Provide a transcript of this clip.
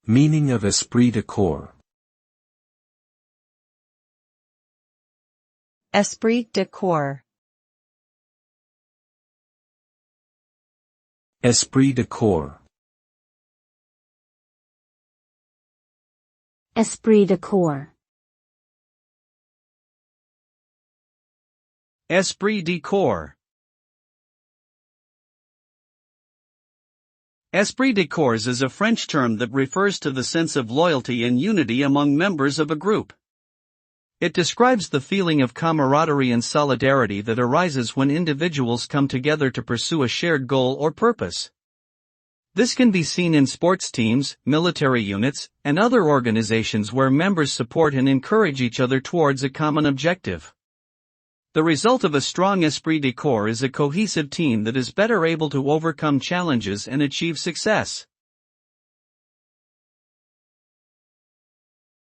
Meaning of esprit de corps. Esprit de corps. Esprit de corps. Esprit de corps. Esprit de corps. Esprit de corps is a French term that refers to the sense of loyalty and unity among members of a group. It describes the feeling of camaraderie and solidarity that arises when individuals come together to pursue a shared goal or purpose. This can be seen in sports teams, military units, and other organizations where members support and encourage each other towards a common objective. The result of a strong esprit de corps is a cohesive team that is better able to overcome challenges and achieve success.